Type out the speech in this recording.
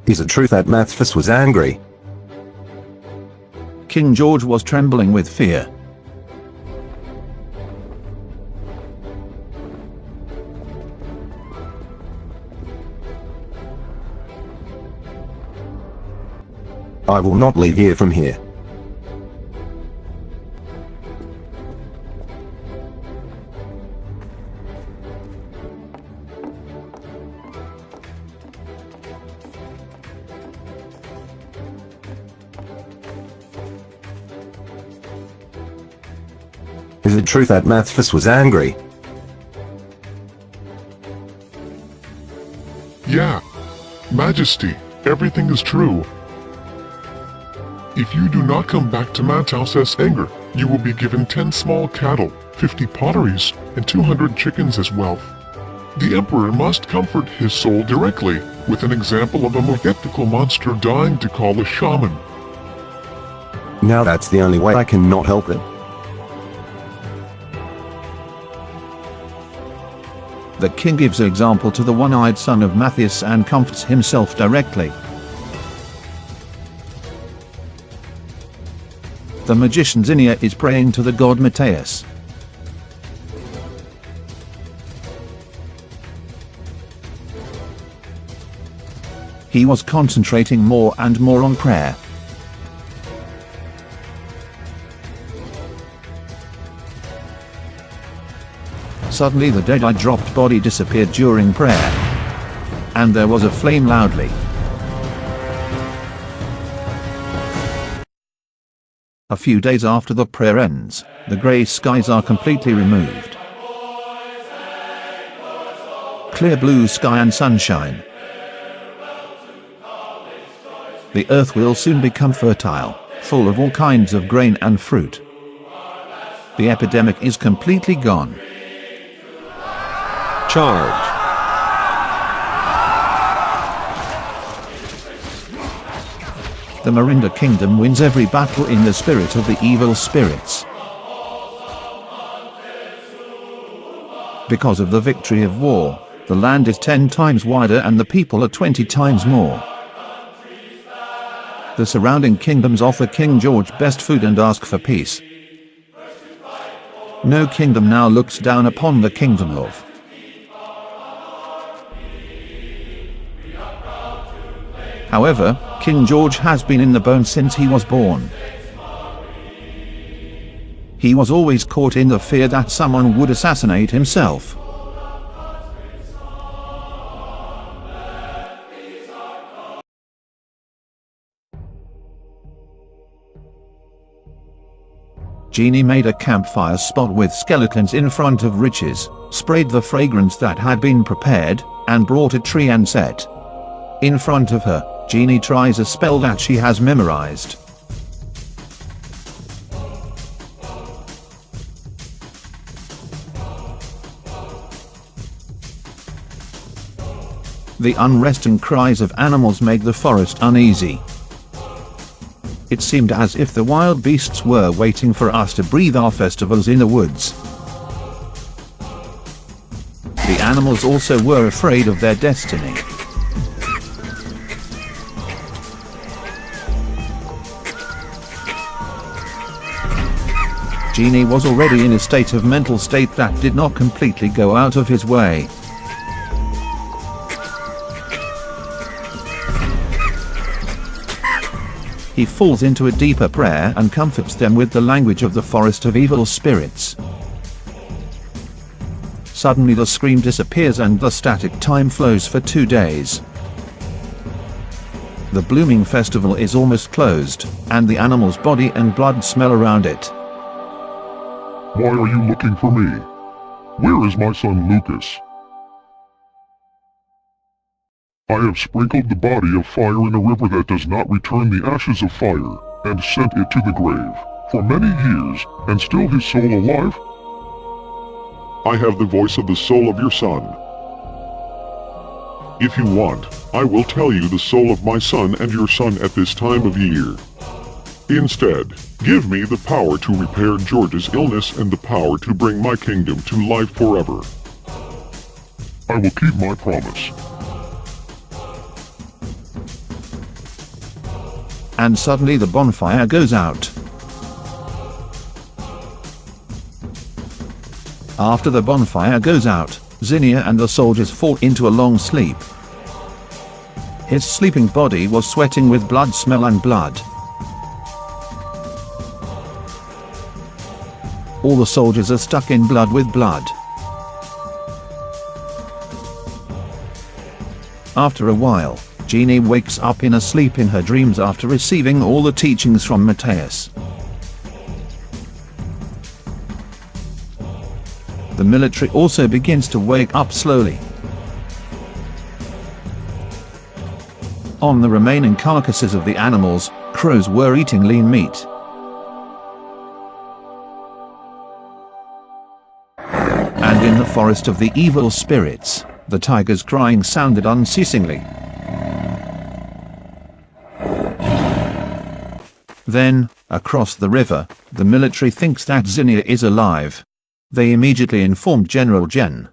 Is it true that Mathis was angry? King George was trembling with fear. I will not leave here from here. Is it true that Mathis was angry? Yeah, Majesty, everything is true. If you do not come back to Mathis' anger, you will be given 10 small cattle, 50 potteries, and 200 chickens as wealth. The Emperor must comfort his soul directly, with an example of a mythical monster dying to call a shaman. Now that's the only way I cannot help it. The king gives example to the one-eyed son of Mathis and comforts himself directly. The magician's ear is praying to the god Matthias. He was concentrating more and more on prayer. Suddenly the dead-eyed dropped body disappeared during prayer, and there was a flame loudly. A few days after the prayer ends, the grey skies are completely removed. Clear blue sky and sunshine. The earth will soon become fertile, full of all kinds of grain and fruit. The epidemic is completely gone. Charge. The Marinda Kingdom wins every battle in the spirit of the evil spirits. Because of the victory of war, the land is 10 times wider and the people are 20 times more. The surrounding kingdoms offer King George best food and ask for peace. No kingdom now looks down upon the kingdom of. However, King George has been in the bone since he was born. He was always caught in the fear that someone would assassinate himself. Genie made a campfire spot with skeletons in front of riches, sprayed the fragrance that had been prepared, and brought a tree and set. In front of her, Genie tries a spell that she has memorized. The unrest and cries of animals made the forest uneasy. It seemed as if the wild beasts were waiting for us to breathe our festivals in the woods. The animals also were afraid of their destiny. Genie was already in a state of mental state that did not completely go out of his way. He falls into a deeper prayer and comforts them with the language of the forest of evil spirits. Suddenly the scream disappears and the static time flows for 2 days. The blooming festival is almost closed, and the animal's body and blood smell around it. Why are you looking for me? Where is my son Lucas? I have sprinkled the body of fire in a river that does not return the ashes of fire, and sent it to the grave, for many years, and still his soul alive? I have the voice of the soul of your son. If you want, I will tell you the soul of my son and your son at this time of year. Instead, give me the power to repair George's illness and the power to bring my kingdom to life forever. I will keep my promise. and suddenly the bonfire goes out. After the bonfire goes out, Zinnia and the soldiers fall into a long sleep. His sleeping body was sweating with blood smell and blood. All the soldiers are stuck in blood with blood. After a while, Jeannie wakes up in a sleep in her dreams after receiving all the teachings from Matthias. The military also begins to wake up slowly. On the remaining carcasses of the animals, crows were eating lean meat. And in the forest of the evil spirits, the tigers' crying sounded unceasingly. Then, across the river, the military thinks that Zinnia is alive. They immediately informed General Jen.